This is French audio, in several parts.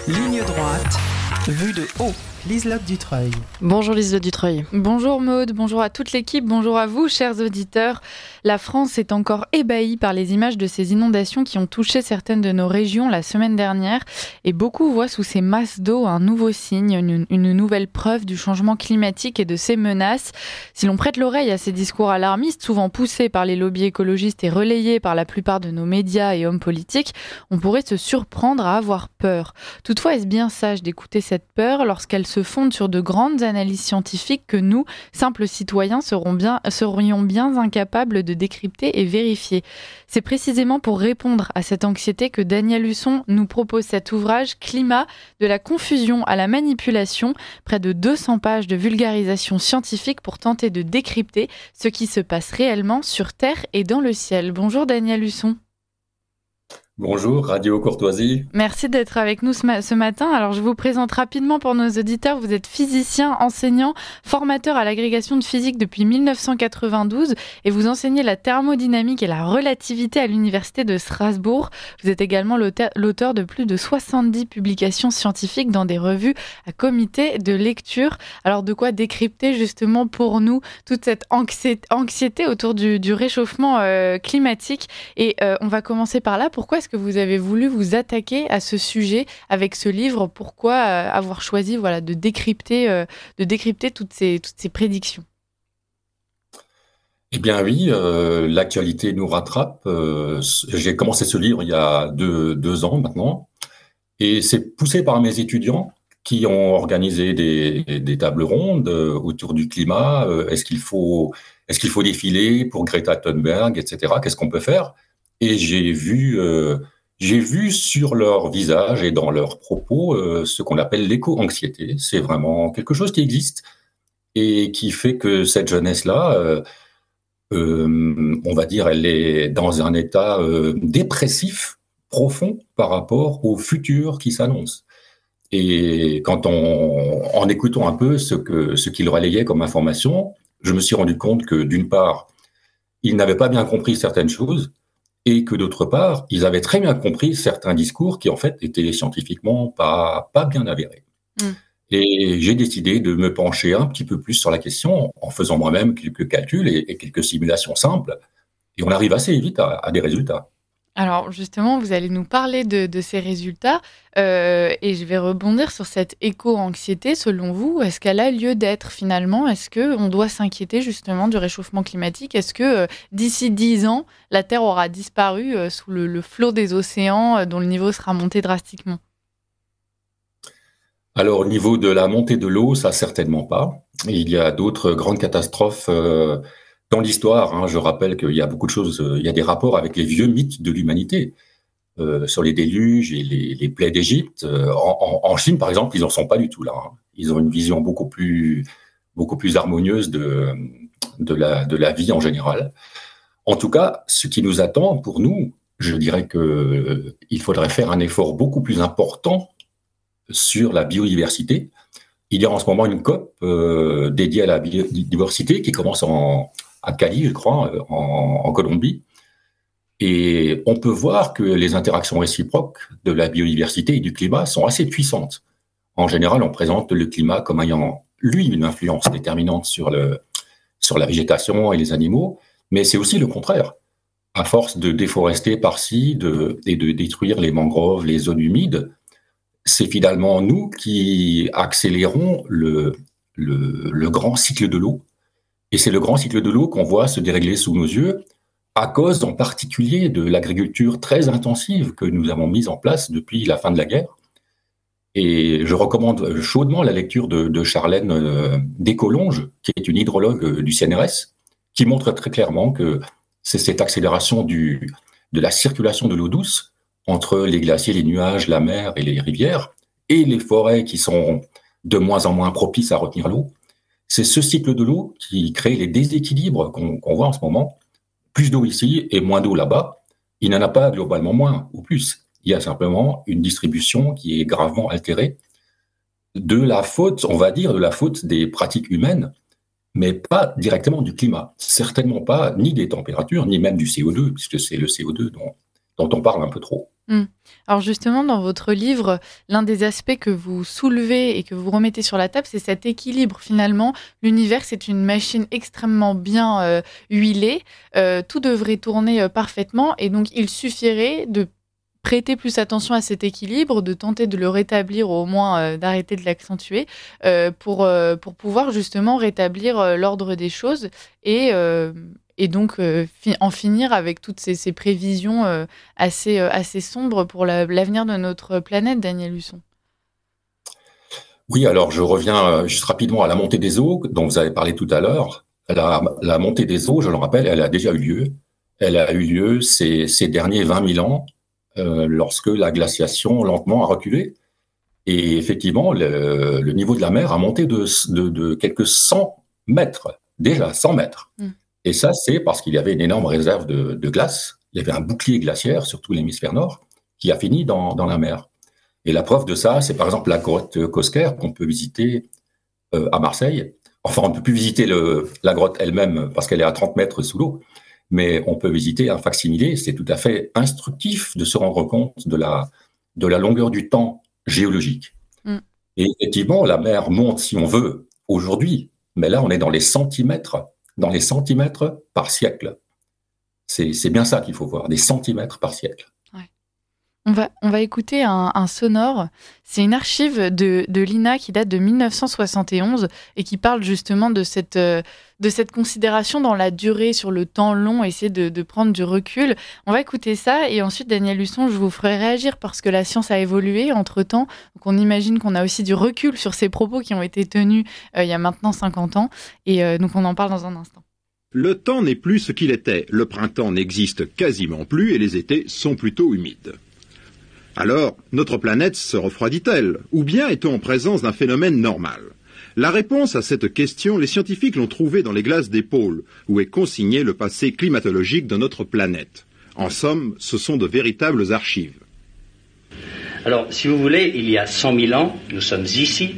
Ligne droite, vue de haut. Liselotte Dutreuil. Bonjour Liselotte Dutreuil. Bonjour Maude, bonjour à toute l'équipe, bonjour à vous chers auditeurs. La France est encore ébahie par les images de ces inondations qui ont touché certaines de nos régions la semaine dernière et beaucoup voient sous ces masses d'eau un nouveau signe, une nouvelle preuve du changement climatique et de ses menaces. Si l'on prête l'oreille à ces discours alarmistes, souvent poussés par les lobbies écologistes et relayés par la plupart de nos médias et hommes politiques, on pourrait se surprendre à avoir peur. Toutefois, est-ce bien sage d'écouter cette peur lorsqu'elle se fonde sur de grandes analyses scientifiques que nous, simples citoyens, serions bien incapables de décrypter et vérifier. C'est précisément pour répondre à cette anxiété que Daniel Husson nous propose cet ouvrage Climat, de la confusion à la manipulation, près de 200 pages de vulgarisation scientifique pour tenter de décrypter ce qui se passe réellement sur Terre et dans le ciel. Bonjour Daniel Husson. Bonjour, Radio Courtoisie. Merci d'être avec nous ce matin. Alors, je vous présente rapidement pour nos auditeurs. Vous êtes physicien, enseignant, formateur à l'agrégation de physique depuis 1992 et vous enseignez la thermodynamique et la relativité à l'Université de Strasbourg. Vous êtes également l'auteur de plus de 70 publications scientifiques dans des revues à comité de lecture. Alors, de quoi décrypter justement pour nous toute cette anxiété autour du réchauffement climatique. Et on va commencer par là. Pourquoi est-ce que vous avez voulu vous attaquer à ce sujet avec ce livre? Pourquoi avoir choisi de décrypter toutes ces prédictions? Eh bien oui, l'actualité nous rattrape. J'ai commencé ce livre il y a deux ans maintenant, et c'est poussé par mes étudiants qui ont organisé des tables rondes autour du climat. Est-ce qu'il faut défiler pour Greta Thunberg, etc. Qu'est-ce qu'on peut faire? Et j'ai vu sur leur visage et dans leurs propos ce qu'on appelle l'éco-anxiété. C'est vraiment quelque chose qui existe et qui fait que cette jeunesse-là, on va dire, elle est dans un état dépressif profond par rapport au futur qui s'annonce. Et en écoutant un peu ce qu'ils relayaient comme information, je me suis rendu compte que d'une part, ils n'avaient pas bien compris certaines choses, et que d'autre part, ils avaient très bien compris certains discours qui en fait étaient scientifiquement pas bien avérés. Et j'ai décidé de me pencher un petit peu plus sur la question en faisant moi-même quelques calculs et quelques simulations simples, et on arrive assez vite à des résultats. Alors justement, vous allez nous parler de ces résultats et je vais rebondir sur cette éco-anxiété. Selon vous, est-ce qu'elle a lieu d'être finalement? Est-ce qu'on doit s'inquiéter justement du réchauffement climatique? Est-ce que d'ici 10 ans, la Terre aura disparu sous le flot des océans dont le niveau sera monté drastiquement? Alors au niveau de la montée de l'eau, ça certainement pas. Il y a d'autres grandes catastrophes dans l'histoire, hein. Je rappelle qu'il y a beaucoup de choses, il y a des rapports avec les vieux mythes de l'humanité. Sur les déluges et les plaies d'Égypte. En Chine, par exemple, ils n'en sont pas du tout là, hein. Ils ont une vision beaucoup plus harmonieuse de la vie en général. En tout cas, ce qui nous attend pour nous, je dirais que il faudrait faire un effort beaucoup plus important sur la biodiversité. Il y a en ce moment une COP dédiée à la biodiversité qui commence à Cali, je crois, en Colombie. Et on peut voir que les interactions réciproques de la biodiversité et du climat sont assez puissantes. En général, on présente le climat comme ayant, lui, une influence déterminante sur la végétation et les animaux, mais c'est aussi le contraire. À force de déforester par-ci et de détruire les mangroves, les zones humides, c'est finalement nous qui accélérons le grand cycle de l'eau. Et c'est le grand cycle de l'eau qu'on voit se dérégler sous nos yeux, à cause en particulier de l'agriculture très intensive que nous avons mise en place depuis la fin de la guerre. Et je recommande chaudement la lecture de Charlène Descolonges, qui est une hydrologue du CNRS, qui montre très clairement que c'est cette accélération de la circulation de l'eau douce entre les glaciers, les nuages, la mer et les rivières, et les forêts qui sont de moins en moins propices à retenir l'eau. C'est ce cycle de l'eau qui crée les déséquilibres qu'on voit en ce moment. Plus d'eau ici et moins d'eau là-bas. Il n'y en a pas globalement moins ou plus. Il y a simplement une distribution qui est gravement altérée de la faute, on va dire, de la faute des pratiques humaines, mais pas directement du climat. Certainement pas ni des températures, ni même du CO2, puisque c'est le CO2 dont on parle un peu trop. Mmh. Alors justement, dans votre livre, l'un des aspects que vous soulevez et que vous remettez sur la table, c'est cet équilibre. Finalement, l'univers, c'est une machine extrêmement bien huilée. Tout devrait tourner parfaitement et donc il suffirait de prêter plus attention à cet équilibre, de tenter de le rétablir ou au moins d'arrêter de l'accentuer pour pouvoir justement rétablir l'ordre des choses et, euh, et donc en finir avec toutes ces prévisions assez sombres pour l'avenir de notre planète, Daniel Husson. Oui, alors je reviens juste rapidement à la montée des eaux dont vous avez parlé tout à l'heure. La montée des eaux, je le rappelle, elle a déjà eu lieu. Elle a eu lieu ces derniers 20 000 ans, lorsque la glaciation lentement a reculé. Et effectivement, le niveau de la mer a monté de quelques 100 mètres, déjà 100 mètres. Mm. Et ça, c'est parce qu'il y avait une énorme réserve de glace. Il y avait un bouclier glaciaire sur tout l'hémisphère nord qui a fini dans la mer. Et la preuve de ça, c'est par exemple la grotte Cosquer qu'on peut visiter à Marseille. Enfin, on ne peut plus visiter la grotte elle-même parce qu'elle est à 30 mètres sous l'eau, mais on peut visiter un facsimilé. C'est tout à fait instructif de se rendre compte de la longueur du temps géologique. Mm. Et effectivement, la mer monte, si on veut, aujourd'hui, mais là, on est dans les centimètres par siècle. C'est bien ça qu'il faut voir, des centimètres par siècle. On va écouter un sonore. C'est une archive de l'INA qui date de 1971 et qui parle justement de cette considération dans la durée, sur le temps long, essayer de prendre du recul. On va écouter ça et ensuite, Daniel Husson, je vous ferai réagir parce que la science a évolué entre-temps. Donc on imagine qu'on a aussi du recul sur ces propos qui ont été tenus il y a maintenant 50 ans. Et donc on en parle dans un instant. Le temps n'est plus ce qu'il était. Le printemps n'existe quasiment plus et les étés sont plutôt humides. Alors, notre planète se refroidit-elle? Ou bien est-on en présence d'un phénomène normal? La réponse à cette question, les scientifiques l'ont trouvée dans les glaces des pôles, où est consigné le passé climatologique de notre planète. En somme, ce sont de véritables archives. Alors, si vous voulez, il y a 100 000 ans, nous sommes ici,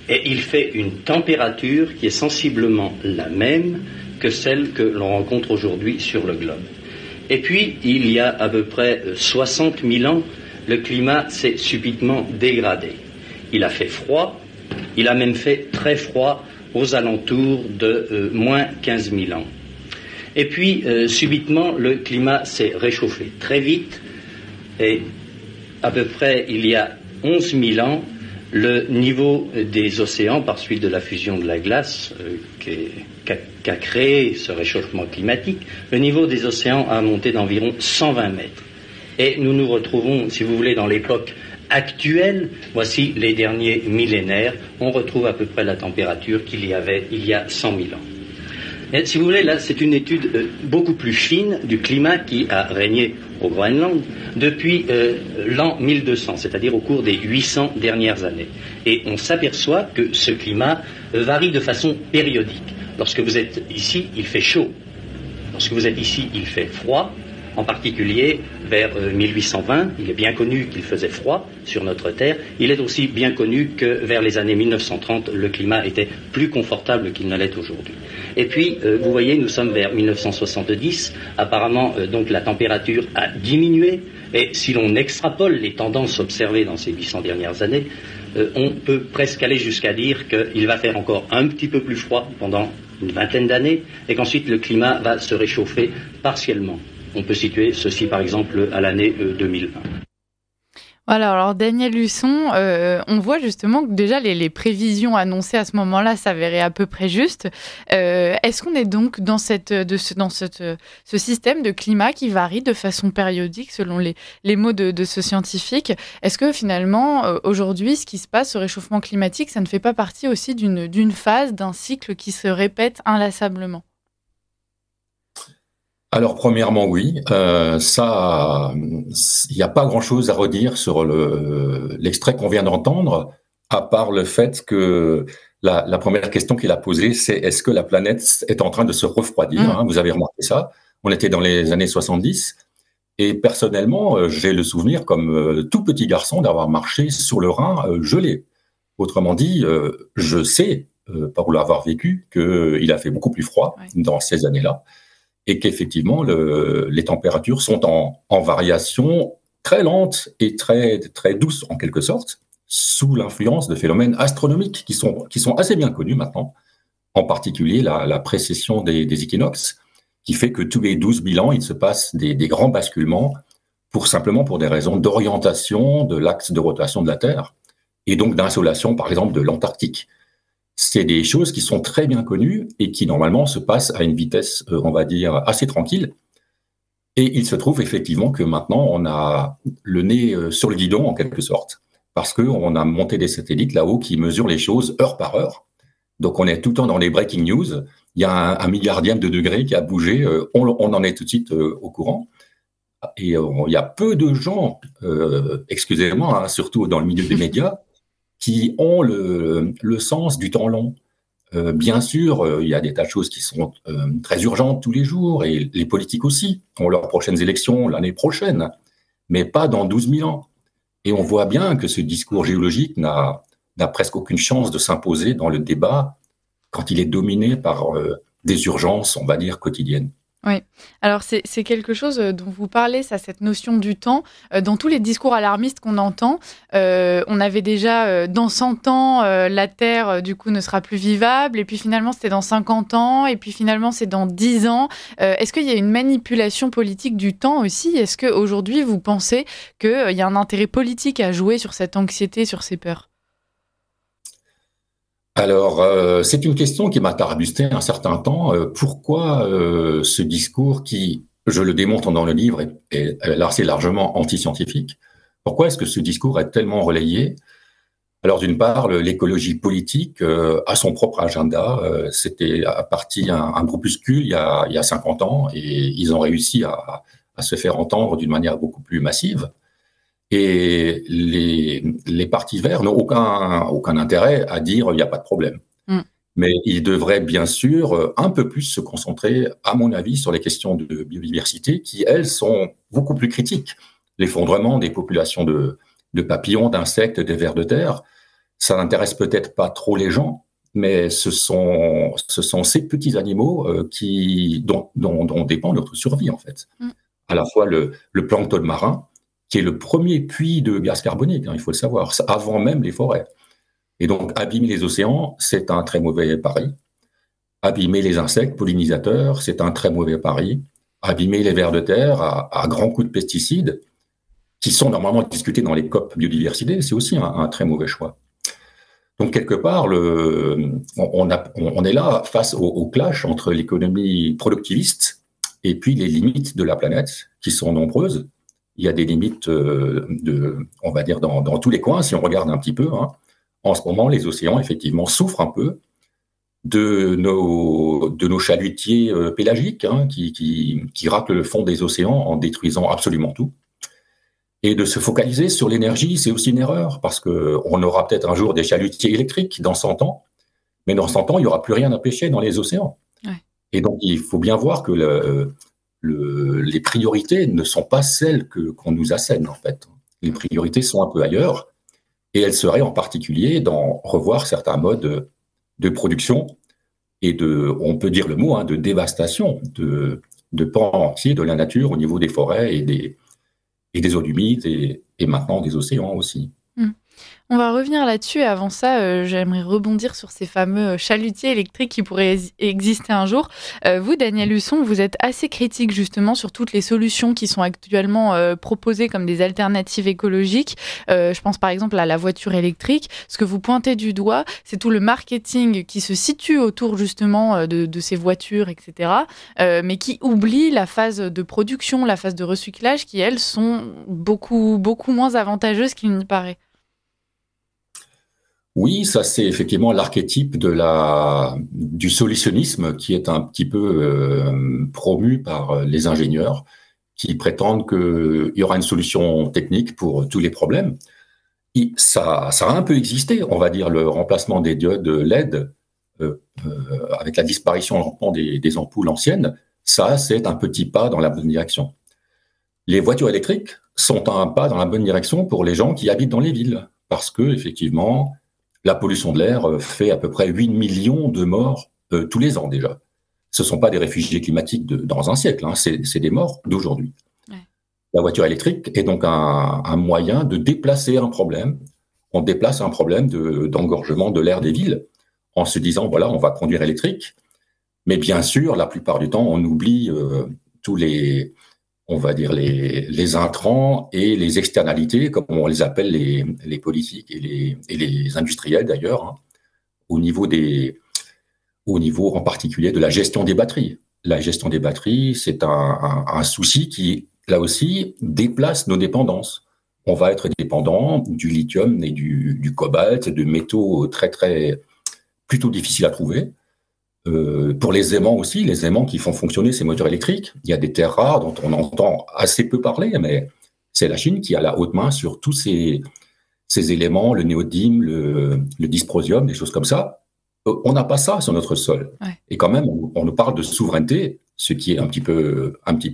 et il fait une température qui est sensiblement la même que celle que l'on rencontre aujourd'hui sur le globe. Et puis, il y a à peu près 60 000 ans, le climat s'est subitement dégradé. Il a fait froid, il a même fait très froid aux alentours de moins 15 000 ans. Et puis, subitement, le climat s'est réchauffé très vite, et à peu près il y a 11 000 ans, le niveau des océans, par suite de la fusion de la glace qu'a créé ce réchauffement climatique, le niveau des océans a monté d'environ 120 mètres. Et nous nous retrouvons, si vous voulez, dans l'époque actuelle, voici les derniers millénaires, on retrouve à peu près la température qu'il y avait il y a 100 000 ans. Et si vous voulez, là, c'est une étude beaucoup plus fine du climat qui a régné au Groenland depuis l'an 1200, c'est-à-dire au cours des 800 dernières années. Et on s'aperçoit que ce climat varie de façon périodique. Lorsque vous êtes ici, il fait chaud. Lorsque vous êtes ici, il fait froid. En particulier, vers 1820, il est bien connu qu'il faisait froid sur notre Terre. Il est aussi bien connu que vers les années 1930, le climat était plus confortable qu'il ne l'est aujourd'hui. Et puis, vous voyez, nous sommes vers 1970. Apparemment, donc, la température a diminué. Et si l'on extrapole les tendances observées dans ces 800 dernières années, on peut presque aller jusqu'à dire qu'il va faire encore un petit peu plus froid pendant une vingtaine d'années et qu'ensuite le climat va se réchauffer partiellement. On peut situer ceci, par exemple, à l'année 2020. Voilà, alors Daniel Husson, on voit justement que déjà les prévisions annoncées à ce moment-là s'avéraient à peu près justes. Est-ce qu'on est donc dans ce système de climat qui varie de façon périodique selon les mots de ce scientifique? Est-ce que finalement, aujourd'hui, ce qui se passe, ce réchauffement climatique, ça ne fait pas partie aussi d'une phase, d'un cycle qui se répète inlassablement? Alors, premièrement, oui. Ça, il n'y a pas grand-chose à redire sur l'extrait qu'on vient d'entendre, à part le fait que la première question qu'il a posée, c'est est-ce que la planète est en train de se refroidir, hein, vous avez remarqué ça. On était dans les années 70. Et personnellement, j'ai le souvenir, comme tout petit garçon, d'avoir marché sur le Rhin gelé. Autrement dit, je sais, pour l'avoir vécu, qu'il a fait beaucoup plus froid dans ces années-là. Et qu'effectivement, les températures sont en variation très lente et très, très douce en quelque sorte, sous l'influence de phénomènes astronomiques qui sont assez bien connus maintenant, en particulier la précession des équinoxes, qui fait que tous les 12 000 ans, il se passe des grands basculements simplement pour des raisons d'orientation de l'axe de rotation de la Terre et donc d'insolation, par exemple, de l'Antarctique. C'est des choses qui sont très bien connues et qui, normalement, se passent à une vitesse, on va dire, assez tranquille. Et il se trouve effectivement que maintenant, on a le nez sur le guidon, en quelque sorte, parce qu'on a monté des satellites là-haut qui mesurent les choses heure par heure. Donc, on est tout le temps dans les breaking news. Il y a un milliardième de degré qui a bougé. On en est tout de suite au courant. Et il y a peu de gens, excusez-moi, hein, surtout dans le milieu des médias, qui ont le sens du temps long. Bien sûr, il y a des tas de choses qui sont très urgentes tous les jours, et les politiques aussi ont leurs prochaines élections l'année prochaine, mais pas dans 12 000 ans. Et on voit bien que ce discours géologique n'a presque aucune chance de s'imposer dans le débat quand il est dominé par des urgences, on va dire, quotidiennes. Oui, alors c'est quelque chose dont vous parlez, ça, cette notion du temps. Dans tous les discours alarmistes qu'on entend, on avait déjà dans 100 ans, la Terre, du coup, ne sera plus vivable, et puis finalement, c'était dans 50 ans, et puis finalement, c'est dans 10 ans. Est-ce qu'il y a une manipulation politique du temps aussi ? Est-ce qu'aujourd'hui, vous pensez qu'il y a un intérêt politique à jouer sur cette anxiété, sur ces peurs ? Alors, c'est une question qui m'a tarbusté un certain temps. Pourquoi ce discours qui, je le démontre dans le livre, est assez largement anti-scientifique? Pourquoi est-ce que ce discours est tellement relayé? Alors, d'une part, l'écologie politique a son propre agenda. C'était à partir un groupuscule il y a 50 ans, et ils ont réussi à se faire entendre d'une manière beaucoup plus massive. Et les partis verts n'ont aucun intérêt à dire il n'y a pas de problème. Mais ils devraient bien sûr un peu plus se concentrer, à mon avis, sur les questions de biodiversité qui, elles, sont beaucoup plus critiques. L'effondrement des populations de papillons, d'insectes, de vers de terre, ça n'intéresse peut-être pas trop les gens, mais ce sont ces petits animaux dont dépend notre survie, en fait. À la fois le plancton marin, qui est le premier puits de gaz carbonique, hein, il faut le savoir, avant même les forêts. Et donc, abîmer les océans, c'est un très mauvais pari. Abîmer les insectes pollinisateurs, c'est un très mauvais pari. Abîmer les vers de terre à grands coups de pesticides, qui sont normalement discutés dans les COP biodiversité, c'est aussi un très mauvais choix. Donc, quelque part, on est là face au clash entre l'économie productiviste et puis les limites de la planète, qui sont nombreuses. Il y a des limites on va dire, dans tous les coins, si on regarde un petit peu. Hein. En ce moment, les océans, effectivement, souffrent un peu de nos chalutiers pélagiques, hein, qui raclent le fond des océans en détruisant absolument tout. Et de se focaliser sur l'énergie, c'est aussi une erreur, parce qu'on aura peut-être un jour des chalutiers électriques dans 100 ans, mais dans 100 ans, il n'y aura plus rien à pêcher dans les océans. Ouais. Et donc, il faut bien voir que les priorités ne sont pas celles qu'on nous assène, en fait. Les priorités sont un peu ailleurs, et elles seraient en particulier d'en revoir certains modes de production et on peut dire le mot, hein, de dévastation de pans entiers de la nature au niveau des forêts et des eaux humides et maintenant des océans aussi. On va revenir là-dessus. Avant ça, j'aimerais rebondir sur ces fameux chalutiers électriques qui pourraient exister un jour. Vous, Daniel Husson, vous êtes assez critique justement sur toutes les solutions qui sont actuellement proposées comme des alternatives écologiques. Je pense par exemple à la voiture électrique. Ce que vous pointez du doigt, c'est tout le marketing qui se situe autour justement de ces voitures, etc. Mais qui oublie la phase de production, la phase de recyclage qui, elles, sont beaucoup, beaucoup moins avantageuses qu'il n'y paraît. Oui, ça c'est effectivement l'archétype du solutionnisme qui est un petit peu promu par les ingénieurs qui prétendent qu'il y aura une solution technique pour tous les problèmes. Ça a un peu existé, on va dire, le remplacement des diodes LED avec la disparition des ampoules anciennes. Ça, c'est un petit pas dans la bonne direction. Les voitures électriques sont un pas dans la bonne direction pour les gens qui habitent dans les villes, parce que effectivement, la pollution de l'air fait à peu près 8 millions de morts tous les ans déjà. Ce ne sont pas des réfugiés climatiques dans un siècle, hein, c'est des morts d'aujourd'hui. Ouais. La voiture électrique est donc un moyen de déplacer un problème. On déplace un problème d'engorgement de l'air des villes en se disant, voilà, on va conduire électrique. Mais bien sûr, la plupart du temps, on oublie tous on va dire, les intrants et les externalités, comme on les appelle les politiques et les industriels d'ailleurs, hein, au niveau en particulier de la gestion des batteries. La gestion des batteries, c'est un souci qui, là aussi, déplace nos dépendances. On va être dépendant du lithium et du cobalt, de métaux plutôt difficiles à trouver. Pour les aimants aussi, les aimants qui font fonctionner ces moteurs électriques, il y a des terres rares dont on entend assez peu parler, mais c'est la Chine qui a la haute main sur tous ces éléments, le néodyme, le dysprosium, des choses comme ça. On n'a pas ça sur notre sol. Ouais. Et quand même, on nous parle de souveraineté, ce qui est un petit peu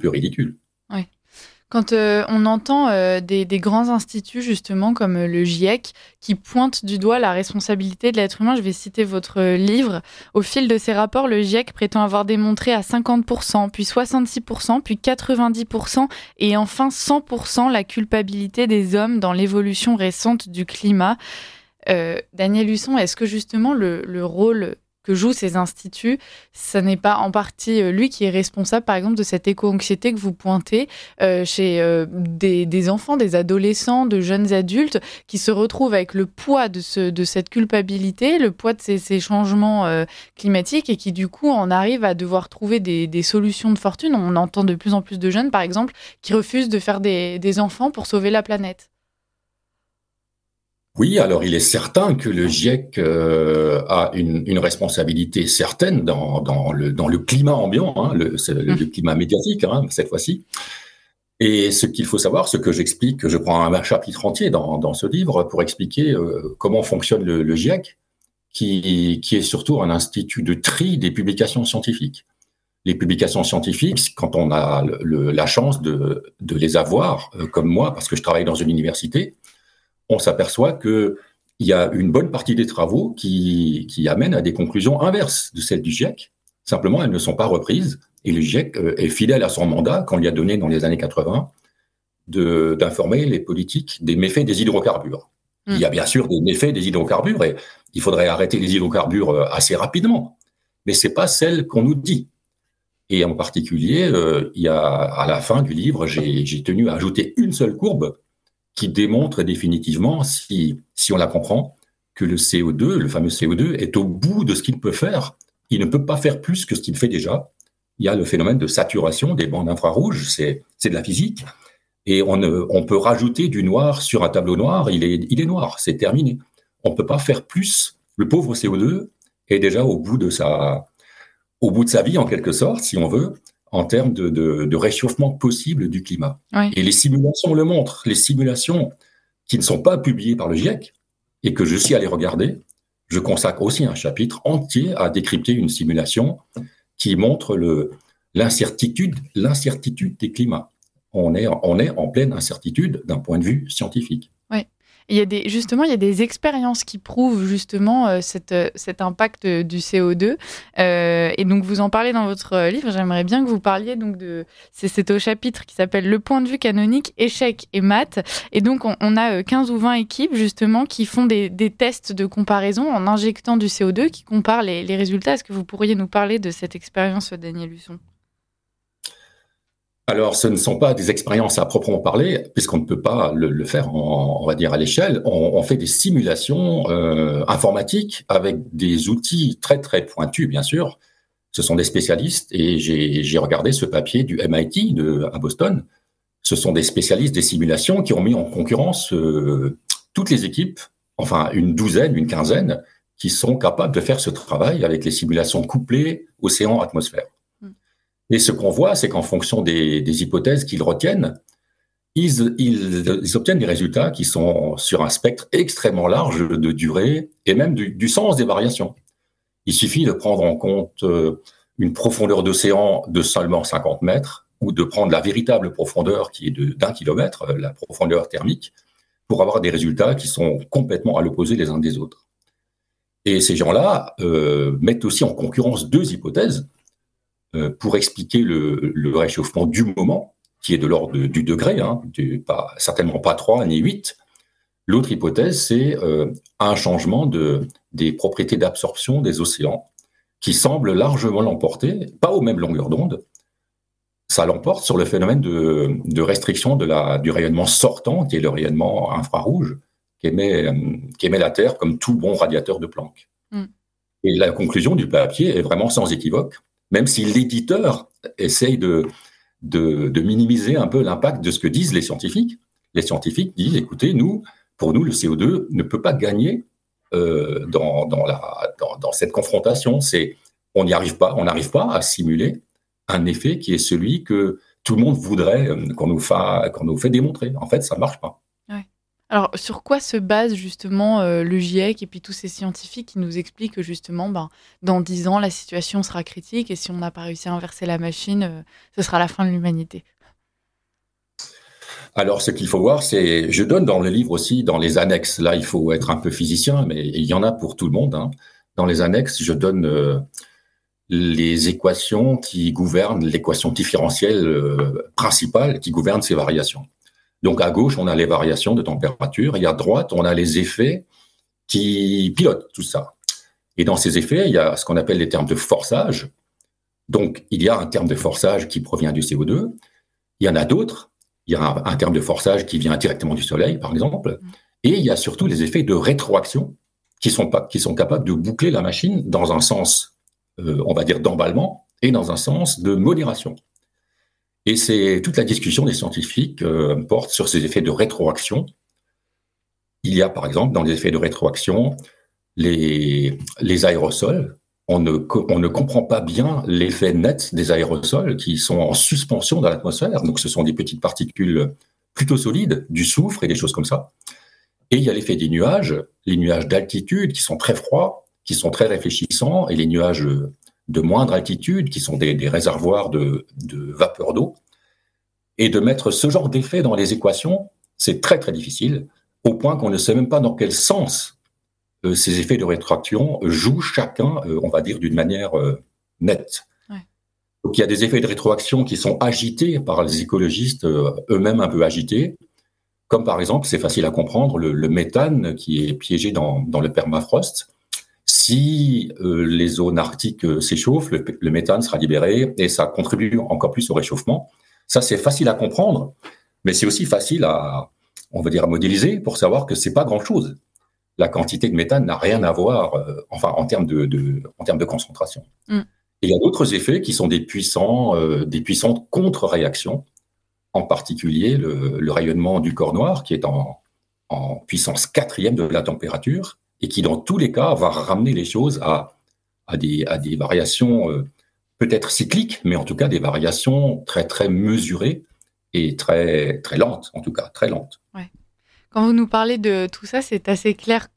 ridicule. Ouais. Quand on entend des grands instituts, justement, comme le GIEC, qui pointent du doigt la responsabilité de l'être humain, je vais citer votre livre. Au fil de ses rapports, le GIEC prétend avoir démontré à 50%, puis 66%, puis 90%, et enfin 100% la culpabilité des hommes dans l'évolution récente du climat. Daniel Husson, est-ce que justement le rôle que jouent ces instituts, ça n'est pas en partie lui qui est responsable, par exemple, de cette éco-anxiété que vous pointez chez des enfants, des adolescents, de jeunes adultes qui se retrouvent avec le poids de cette culpabilité, le poids de ces changements climatiques et qui, du coup, en arrivent à devoir trouver des solutions de fortune. On entend de plus en plus de jeunes, par exemple, qui refusent de faire des enfants pour sauver la planète. Oui, alors il est certain que le GIEC a une responsabilité certaine dans le climat ambiant, hein, le climat médiatique, hein, cette fois-ci. Et ce qu'il faut savoir, ce que j'explique, je prends un chapitre entier dans ce livre pour expliquer comment fonctionne le GIEC, qui est surtout un institut de tri des publications scientifiques. Les publications scientifiques, quand on a la chance de les avoir, comme moi, parce que je travaille dans une université, on s'aperçoit qu'il y a une bonne partie des travaux qui amènent à des conclusions inverses de celles du GIEC. Simplement, elles ne sont pas reprises. Et le GIEC est fidèle à son mandat, qu'on lui a donné dans les années 80, d'informer les politiques des méfaits des hydrocarbures. Il y a bien sûr des méfaits des hydrocarbures et il faudrait arrêter les hydrocarbures assez rapidement. Mais ce n'est pas celle qu'on nous dit. Et en particulier, il y a, à la fin du livre, j'ai tenu à ajouter une seule courbe qui démontre définitivement, si on la comprend, que le CO2, le fameux CO2, est au bout de ce qu'il peut faire. Il ne peut pas faire plus que ce qu'il fait déjà. Il y a le phénomène de saturation des bandes infrarouges, c'est de la physique. Et on peut rajouter du noir sur un tableau noir, il est noir, c'est terminé. On ne peut pas faire plus. Le pauvre CO2 est déjà au bout de sa vie, en quelque sorte, si on veut, en termes de réchauffement possible du climat. Oui. Et les simulations le montrent. Les simulations qui ne sont pas publiées par le GIEC et que je suis allé regarder, je consacre aussi un chapitre entier à décrypter une simulation qui montre l'incertitude des climats. On est en pleine incertitude d'un point de vue scientifique. Oui. Il y a des expériences qui prouvent justement cet impact du CO2. Et donc, vous en parlez dans votre livre. J'aimerais bien que vous parliez donc c'est au chapitre qui s'appelle « Le point de vue canonique, échec et maths ». Et donc, on a 15 ou 20 équipes justement qui font des tests de comparaison en injectant du CO2, qui comparent les résultats. Est-ce que vous pourriez nous parler de cette expérience, Daniel Husson ? Alors, ce ne sont pas des expériences à proprement parler, puisqu'on ne peut pas le faire, on va dire, à l'échelle. On fait des simulations informatiques avec des outils très, très pointus, bien sûr. Ce sont des spécialistes, et j'ai regardé ce papier du MIT à Boston. Ce sont des spécialistes des simulations qui ont mis en concurrence toutes les équipes, enfin une douzaine, une quinzaine, qui sont capables de faire ce travail avec les simulations couplées océan-atmosphère. Et ce qu'on voit, c'est qu'en fonction des hypothèses qu'ils retiennent, ils obtiennent des résultats qui sont sur un spectre extrêmement large de durée et même du sens des variations. Il suffit de prendre en compte une profondeur d'océan de seulement 50 mètres ou de prendre la véritable profondeur qui est d'1 kilomètre, la profondeur thermique, pour avoir des résultats qui sont complètement à l'opposé les uns des autres. Et ces gens-là mettent aussi en concurrence deux hypothèses pour expliquer le réchauffement du moment. qui est de l'ordre du degré, certainement pas 3 ni 8. L'autre hypothèse, c'est un changement des propriétés d'absorption des océans qui semble largement l'emporter, pas aux mêmes longueurs d'onde. Ça l'emporte sur le phénomène de restriction du rayonnement sortant, qui est le rayonnement infrarouge, qu'émet la Terre comme tout bon radiateur de Planck. Et la conclusion du papier est vraiment sans équivoque, même si l'éditeur essaye de minimiser un peu l'impact de ce que disent les scientifiques. Les scientifiques disent, écoutez, pour nous, le CO2 ne peut pas gagner dans cette confrontation. On n'arrive pas à simuler un effet qui est celui que tout le monde voudrait qu'on nous fait démontrer. En fait, ça ne marche pas. Ouais. Alors, sur quoi se base justement le GIEC et puis tous ces scientifiques qui nous expliquent que justement, dans 10 ans, la situation sera critique et si on n'a pas réussi à inverser la machine, ce sera la fin de l'humanité? Alors, ce qu'il faut voir, je donne dans le livre aussi, dans les annexes, là, il faut être un peu physicien, mais il y en a pour tout le monde. Dans les annexes, je donne les équations qui gouvernent, l'équation différentielle principale qui gouverne ces variations. Donc, à gauche, on a les variations de température, et à droite, on a les effets qui pilotent tout ça. Et dans ces effets, il y a ce qu'on appelle les termes de forçage. Donc, il y a un terme de forçage qui provient du CO2. Il y en a d'autres. Il y a un terme de forçage qui vient directement du Soleil, par exemple. Et il y a surtout les effets de rétroaction qui sont capables de boucler la machine dans un sens, on va dire, d'emballement et dans un sens de modération. Et c'est toute la discussion des scientifiques porte sur ces effets de rétroaction. Il y a, par exemple, dans les effets de rétroaction, les aérosols. On ne comprend pas bien l'effet net des aérosols qui sont en suspension dans l'atmosphère. Donc, ce sont des petites particules plutôt solides, du soufre et des choses comme ça. Et il y a l'effet des nuages, les nuages d'altitude qui sont très froids, qui sont très réfléchissants, et les nuages de moindre altitude qui sont des réservoirs de vapeur d'eau. Et de mettre ce genre d'effet dans les équations, c'est très, très difficile, au point qu'on ne sait même pas dans quel sens ces effets de rétroaction jouent chacun, on va dire, d'une manière nette. Ouais. Donc, il y a des effets de rétroaction qui sont agités par les écologistes, eux-mêmes un peu agités, comme par exemple, c'est facile à comprendre, le méthane qui est piégé dans le permafrost. Si les zones arctiques s'échauffent, le méthane sera libéré et ça contribue encore plus au réchauffement. Ça, c'est facile à comprendre, mais c'est aussi facile à modéliser pour savoir que c'est pas grand-chose. La quantité de méthane n'a rien à voir, en termes de concentration. Et il y a d'autres effets qui sont des puissantes contre-réactions, en particulier le rayonnement du corps noir, qui est en puissance 4e de la température, et qui, dans tous les cas, va ramener les choses à des variations peut-être cycliques, mais en tout cas des variations très, très mesurées et très, très lentes, en tout cas, très lentes. Ouais. Quand vous nous parlez de tout ça, c'est assez clair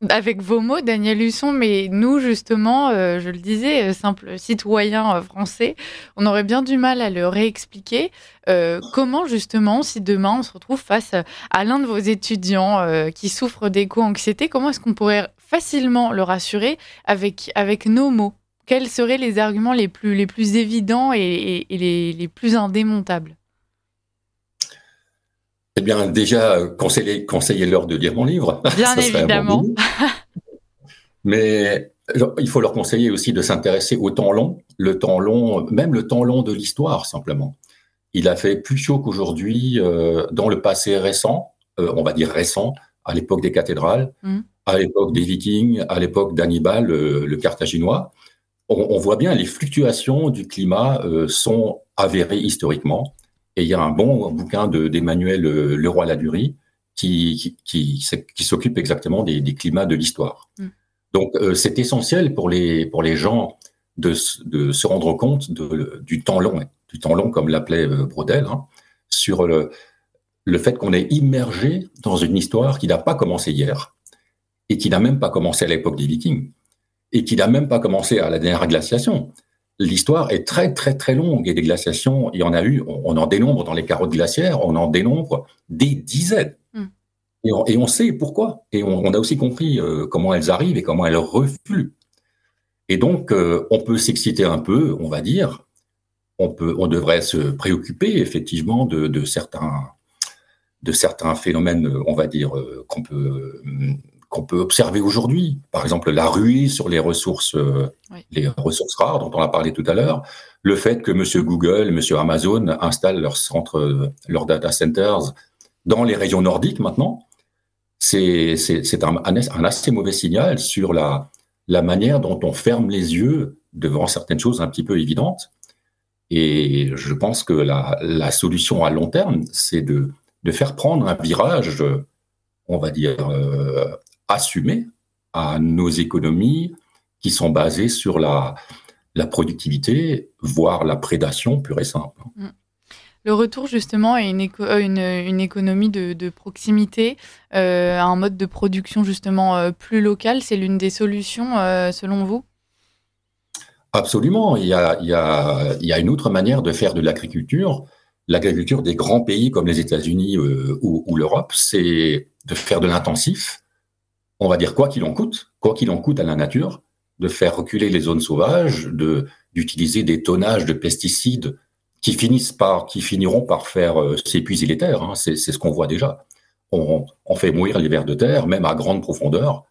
avec vos mots, Daniel Husson, mais nous, justement, je le disais, simples citoyens français, on aurait bien du mal à le réexpliquer. Comment, justement, si demain on se retrouve face à l'un de vos étudiants qui souffre d'éco-anxiété, comment est-ce qu'on pourrait facilement le rassurer avec nos mots? Quels seraient les arguments les plus évidents et les plus indémontables? Eh bien, déjà, conseillez-leur de lire mon livre. Bien évidemment. Mais il faut leur conseiller aussi de s'intéresser au temps long, même le temps long de l'histoire, simplement. Il a fait plus chaud qu'aujourd'hui dans le passé récent, on va dire récent, à l'époque des cathédrales, à l'époque des Vikings, à l'époque d'Hannibal, le Carthaginois. On voit bien les fluctuations du climat sont avérées historiquement. Et il y a un bon bouquin d'Emmanuel Leroy-Ladurie qui s'occupe exactement des climats de l'histoire. Donc, c'est essentiel pour les gens de se rendre compte du temps long, comme l'appelait Braudel, sur le fait qu'on est immergé dans une histoire qui n'a pas commencé hier et qui n'a même pas commencé à l'époque des Vikings et qui n'a même pas commencé à la dernière glaciation. L'histoire est très, très, très longue et des glaciations, il y en a eu, on en dénombre dans les carottes glaciaires, on en dénombre des dizaines. Et on sait pourquoi. Et on a aussi compris comment elles arrivent et comment elles refluent. Et donc, on peut s'exciter un peu, on va dire, on devrait se préoccuper effectivement de certains phénomènes, on va dire, qu'on peut observer aujourd'hui. Par exemple, la ruée sur les ressources rares dont on a parlé tout à l'heure, le fait que M. Google, M. Amazon installent leurs data centers dans les régions nordiques maintenant, c'est un assez mauvais signal sur la manière dont on ferme les yeux devant certaines choses un petit peu évidentes. Et je pense que la solution à long terme, c'est de faire prendre un virage, on va dire, assumé à nos économies qui sont basées sur la productivité, voire la prédation pure et simple. Le retour justement à une économie de proximité, à un mode de production justement plus local, c'est l'une des solutions selon vous ? Absolument. Il y a une autre manière de faire de l'agriculture. L'agriculture des grands pays comme les États-Unis ou l'Europe, c'est de faire de l'intensif. On va dire quoi qu'il en coûte à la nature, de faire reculer les zones sauvages, d'utiliser des tonnages de pesticides qui finiront par faire s'épuiser les terres. Hein. C'est ce qu'on voit déjà. On fait mourir les vers de terre, même à grande profondeur.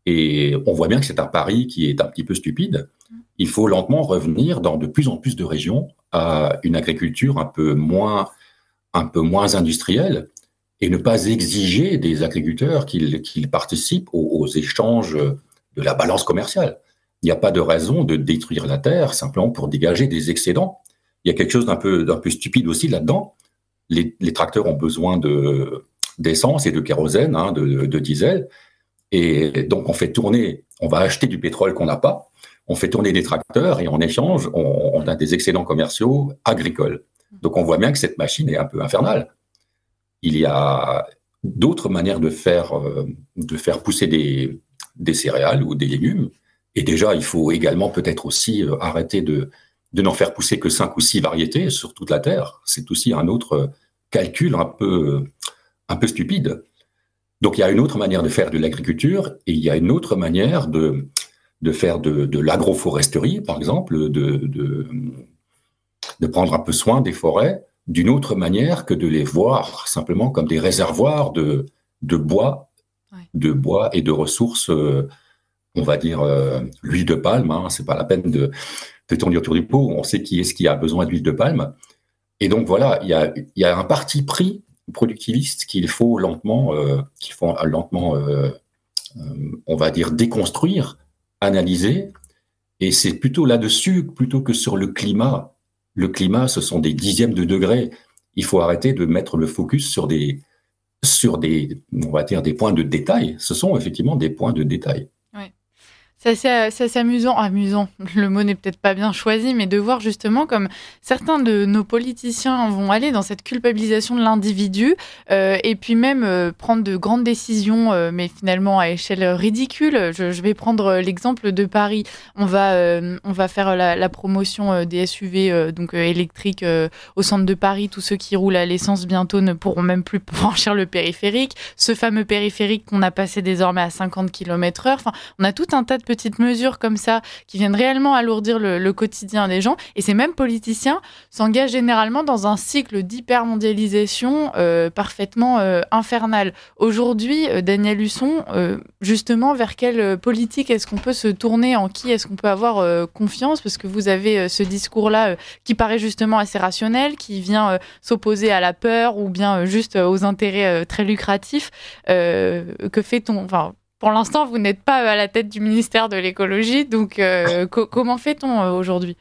Et on voit bien que c'est un pari qui est un petit peu stupide. Il faut lentement revenir dans de plus en plus de régions à une agriculture un peu moins industrielle et ne pas exiger des agriculteurs qu'ils participent aux échanges de la balance commerciale. Il n'y a pas de raison de détruire la terre simplement pour dégager des excédents. Il y a quelque chose d'un peu stupide aussi là-dedans. Les tracteurs ont besoin d'essence et de kérosène, de diesel. Et donc, on va acheter du pétrole qu'on n'a pas, on fait tourner des tracteurs et en échange, on a des excédents commerciaux agricoles. Donc, on voit bien que cette machine est un peu infernale. Il y a d'autres manières de faire pousser des céréales ou des légumes. Et déjà, il faut également peut-être aussi arrêter de n'en faire pousser que 5 ou 6 variétés sur toute la Terre. C'est aussi un autre calcul un peu stupide. Donc, il y a une autre manière de faire de l'agriculture et il y a une autre manière de faire de l'agroforesterie, par exemple, de prendre un peu soin des forêts d'une autre manière que de les voir simplement comme des réservoirs de bois et de ressources, on va dire l'huile de palme. Hein, c'est pas la peine de tourner autour du pot. On sait qui est-ce qui a besoin d'huile de palme. Et donc voilà, il y a un parti pris productiviste qu'il faut lentement, on va dire, déconstruire, analyser. Et c'est plutôt là-dessus, plutôt que sur le climat. Le climat, ce sont des dixièmes de degrés. Il faut arrêter de mettre le focus sur des, on va dire, des points de détail. Ce sont effectivement des points de détail. C'est assez amusant, le mot n'est peut-être pas bien choisi, mais de voir justement comme certains de nos politiciens vont aller dans cette culpabilisation de l'individu et puis même prendre de grandes décisions, mais finalement à échelle ridicule. Je vais prendre l'exemple de Paris. On va faire la promotion des SUV donc électriques au centre de Paris. Tous ceux qui roulent à l'essence bientôt ne pourront même plus franchir le périphérique. Ce fameux périphérique qu'on a passé désormais à 50 km/h. Enfin, on a tout un tas de petites mesures comme ça qui viennent réellement alourdir le quotidien des gens. Et ces mêmes politiciens s'engagent généralement dans un cycle d'hypermondialisation parfaitement infernal. Aujourd'hui, Daniel Husson, justement, vers quelle politique est-ce qu'on peut se tourner, en qui est-ce qu'on peut avoir confiance? Parce que vous avez ce discours-là qui paraît justement assez rationnel, qui vient s'opposer à la peur ou bien juste aux intérêts très lucratifs. Que fait-on? Pour l'instant, vous n'êtes pas à la tête du ministère de l'écologie, donc comment fait-on aujourd'hui?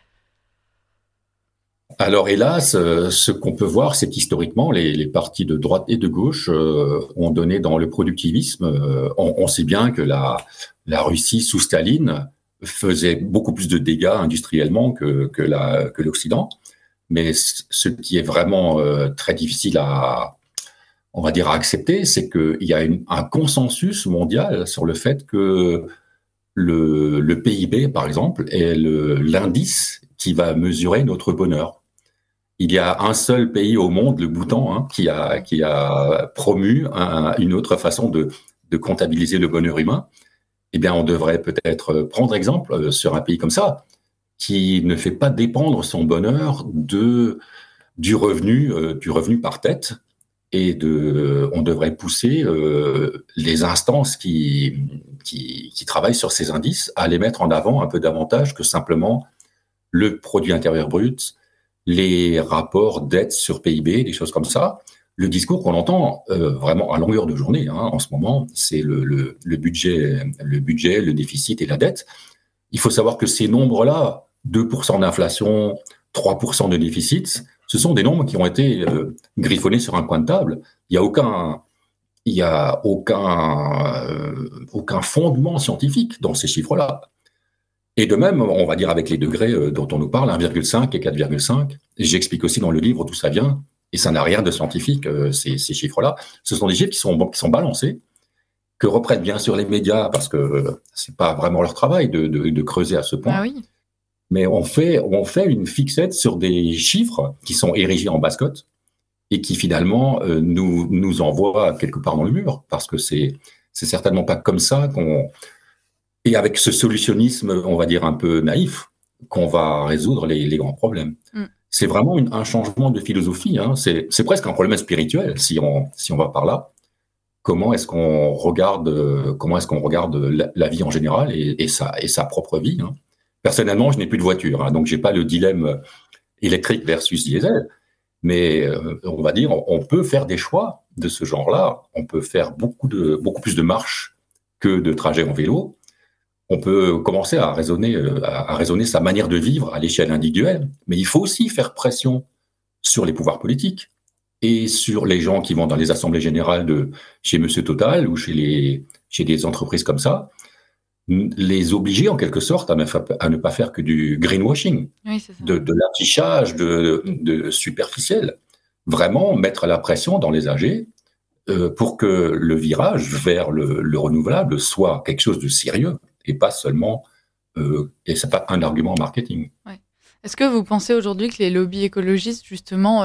Alors hélas, ce qu'on peut voir, c'est qu'historiquement, les partis de droite et de gauche ont donné dans le productivisme. On sait bien que la Russie sous Staline faisait beaucoup plus de dégâts industriellement que l'Occident. Mais ce qui est vraiment très difficile on va dire, à accepter, c'est qu'il y a un consensus mondial sur le fait que le PIB, par exemple, est l'indice qui va mesurer notre bonheur. Il y a un seul pays au monde, le Bhoutan, qui a promu une autre façon de comptabiliser le bonheur humain. Eh bien, on devrait peut-être prendre exemple sur un pays comme ça, qui ne fait pas dépendre son bonheur du revenu par tête. Et on devrait pousser les instances qui travaillent sur ces indices à les mettre en avant un peu davantage que simplement le produit intérieur brut, les rapports dette sur PIB, des choses comme ça. Le discours qu'on entend vraiment à longueur de journée en ce moment, c'est le budget, le déficit et la dette. Il faut savoir que ces nombres-là, 2% d'inflation, 3% de déficit, ce sont des nombres qui ont été griffonnés sur un coin de table. Il y a aucun fondement scientifique dans ces chiffres-là. Et de même, on va dire avec les degrés dont on nous parle, 1,5 et 4,5, j'explique aussi dans le livre d'où ça vient, et ça n'a rien de scientifique, ces chiffres-là. Ce sont des chiffres qui sont balancés, que reprennent bien sûr les médias, parce que c'est pas vraiment leur travail de creuser à ce point. Ah oui. Mais on fait une fixette sur des chiffres qui sont érigés en mascotte et qui finalement nous envoient quelque part dans le mur, parce que c'est certainement pas comme ça et avec ce solutionnisme, on va dire un peu naïf, qu'on va résoudre les grands problèmes. C'est vraiment un changement de philosophie. C'est presque un problème spirituel si on va par là. Comment est-ce qu'on regarde la vie en général et sa propre vie. Personnellement, je n'ai plus de voiture, donc j'ai pas le dilemme électrique versus diesel. Mais on va dire, on peut faire des choix de ce genre-là. On peut faire beaucoup plus de marches que de trajets en vélo. On peut commencer à raisonner sa manière de vivre à l'échelle individuelle, mais il faut aussi faire pression sur les pouvoirs politiques et sur les gens qui vont dans les assemblées générales chez Monsieur Total ou chez des entreprises comme ça, les obliger en quelque sorte à ne pas faire que du greenwashing, Oui, c'est ça. de l'affichage de superficiel. Vraiment mettre la pression dans les AG pour que le virage vers le renouvelable soit quelque chose de sérieux et pas seulement et c'est pas un argument marketing. Ouais. Est-ce que vous pensez aujourd'hui que les lobbies écologistes justement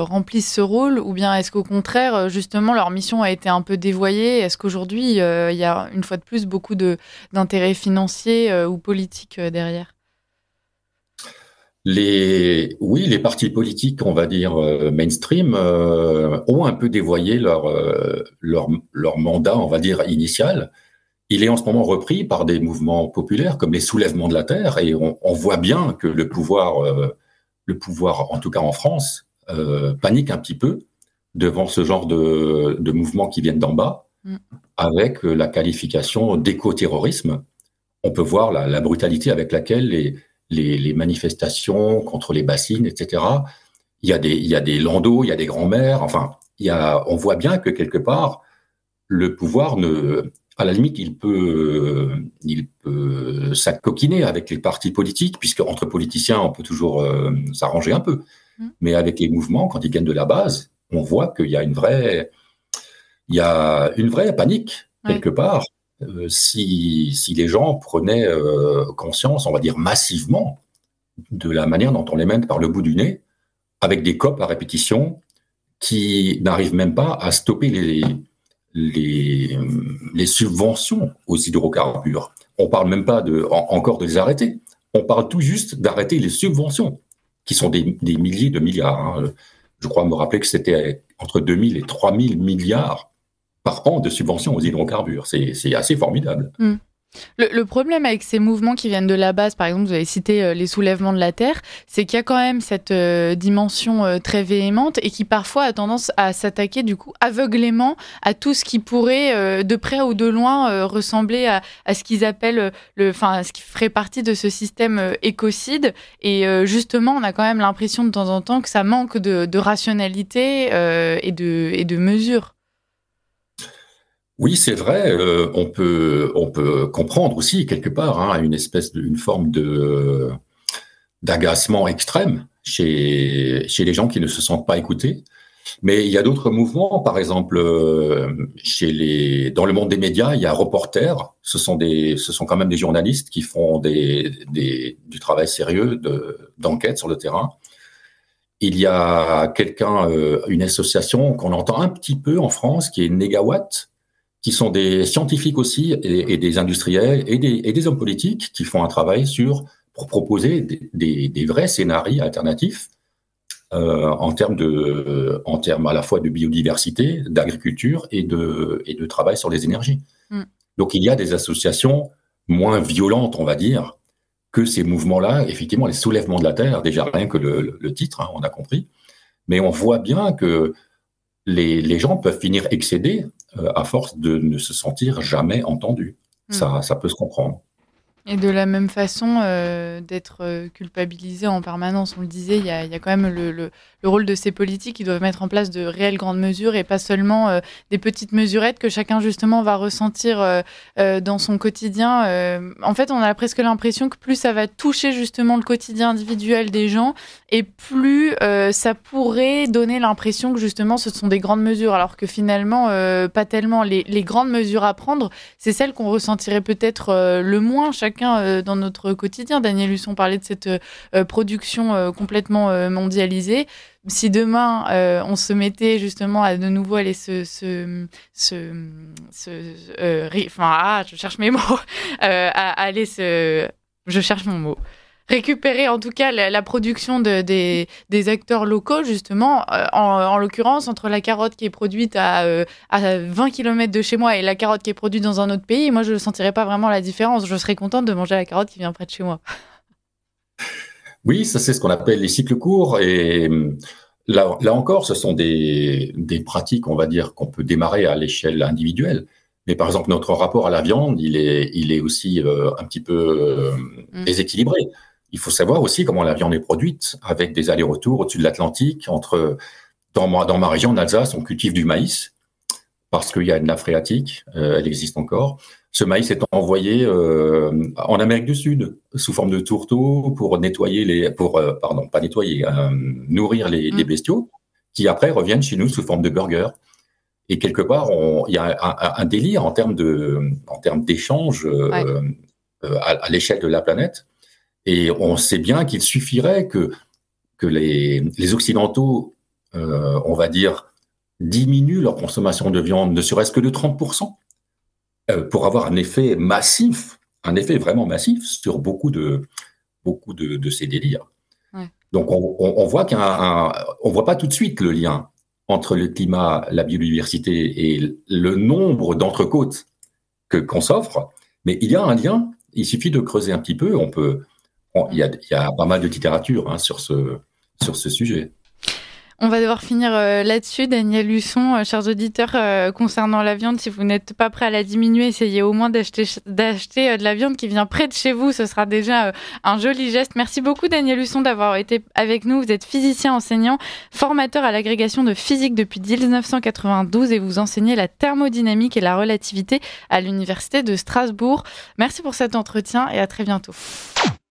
remplissent ce rôle, ou bien est-ce qu'au contraire justement leur mission a été un peu dévoyée? Est-ce qu'aujourd'hui il y a une fois de plus beaucoup d'intérêts financiers ou politiques derrière? Les partis politiques, on va dire mainstream, ont un peu dévoyé leur mandat, on va dire initial. Il est en ce moment repris par des mouvements populaires comme les soulèvements de la terre, et on voit bien que le pouvoir, en tout cas en France, panique un petit peu devant ce genre de mouvements qui viennent d'en bas, avec la qualification d'éco-terrorisme. On peut voir la brutalité avec laquelle les manifestations contre les bassines, etc. Il y a des landaus, il y a des grands-mères. Enfin, on voit bien que quelque part, le pouvoir à la limite, il peut s'acoquiner avec les partis politiques, puisque entre politiciens, on peut toujours s'arranger un peu. Mais avec les mouvements, quand ils gagnent de la base, on voit qu'il y a une vraie panique quelque part. Si les gens prenaient conscience, on va dire massivement, de la manière dont on les mène par le bout du nez, avec des COP à répétition qui n'arrivent même pas à stopper les subventions aux hydrocarbures. On parle même pas encore de les arrêter. On parle tout juste d'arrêter les subventions, qui sont des milliers de milliards. Je crois me rappeler que c'était entre 2000 et 3000 milliards par an de subventions aux hydrocarbures. C'est assez formidable. Le problème avec ces mouvements qui viennent de la base, par exemple, vous avez cité les soulèvements de la terre, c'est qu'il y a quand même cette dimension très véhémente et qui parfois a tendance à s'attaquer du coup aveuglément à tout ce qui pourrait, de près ou de loin, ressembler à ce qu'ils appellent, ce qui ferait partie de ce système écocide. Et justement, on a quand même l'impression de temps en temps que ça manque de rationalité et de mesure. Oui, c'est vrai. On peut comprendre aussi quelque part une forme d'agacement extrême chez les gens qui ne se sentent pas écoutés. Mais il y a d'autres mouvements, par exemple dans le monde des médias, il y a Reporters. Ce sont quand même des journalistes qui font du travail sérieux d'enquête sur le terrain. Il y a une association qu'on entend un petit peu en France qui est Négawatt, qui sont des scientifiques aussi et des industriels et des hommes politiques qui font un travail sur pour proposer des vrais scénarios alternatifs en termes à la fois de biodiversité, d'agriculture et de travail sur les énergies. Donc il y a des associations moins violentes, on va dire, que ces mouvements-là, effectivement, les soulèvements de la Terre, déjà rien que le titre, on a compris, mais on voit bien que les gens peuvent finir excédés à force de ne se sentir jamais entendus. Ça peut se comprendre. Et de la même façon, d'être culpabilisé en permanence. On le disait, il y a quand même le rôle de ces politiques qui doivent mettre en place de réelles grandes mesures et pas seulement des petites mesurettes que chacun justement va ressentir dans son quotidien. En fait, on a presque l'impression que plus ça va toucher justement le quotidien individuel des gens et plus ça pourrait donner l'impression que justement ce sont des grandes mesures, alors que finalement, pas tellement. Les grandes mesures à prendre, c'est celles qu'on ressentirait peut-être le moins chacun dans notre quotidien. Daniel Husson parlait de cette production complètement mondialisée. Si demain on se mettait justement à de nouveau aller je cherche mes mots, je cherche mon mot. Récupérer en tout cas la production des acteurs locaux, justement, en l'occurrence, entre la carotte qui est produite à 20 km de chez moi et la carotte qui est produite dans un autre pays, moi je ne sentirais pas vraiment la différence. Je serais contente de manger la carotte qui vient près de chez moi. Oui, ça c'est ce qu'on appelle les cycles courts. Et là encore, ce sont des pratiques, on va dire, qu'on peut démarrer à l'échelle individuelle. Mais par exemple, notre rapport à la viande, il est aussi un petit peu déséquilibré. Il faut savoir aussi comment la viande est produite, avec des allers-retours au-dessus de l'Atlantique. Dans ma région d'Alsace, on cultive du maïs, parce qu'il y a une nappe phréatique, elle existe encore. Ce maïs est envoyé en Amérique du Sud, sous forme de tourteaux, pour nourrir les bestiaux, qui après reviennent chez nous sous forme de burgers. Et quelque part, il y a un délire en termes d'échange à l'échelle de la planète. Et on sait bien qu'il suffirait que les Occidentaux, on va dire, diminuent leur consommation de viande, ne serait-ce que de 30%, pour avoir un effet vraiment massif sur beaucoup de ces délires. Ouais. Donc on voit on voit pas tout de suite le lien entre le climat, la biodiversité et le nombre d'entrecôtes qu'on s'offre, mais il y a un lien. Il suffit de creuser un petit peu. Il y a pas mal de littérature sur ce sujet. On va devoir finir là-dessus. Daniel Husson, chers auditeurs, concernant la viande, si vous n'êtes pas prêt à la diminuer, essayez au moins d'acheter de la viande qui vient près de chez vous. Ce sera déjà un joli geste. Merci beaucoup, Daniel Husson, d'avoir été avec nous. Vous êtes physicien enseignant, formateur à l'agrégation de physique depuis 1992 et vous enseignez la thermodynamique et la relativité à l'Université de Strasbourg. Merci pour cet entretien et à très bientôt.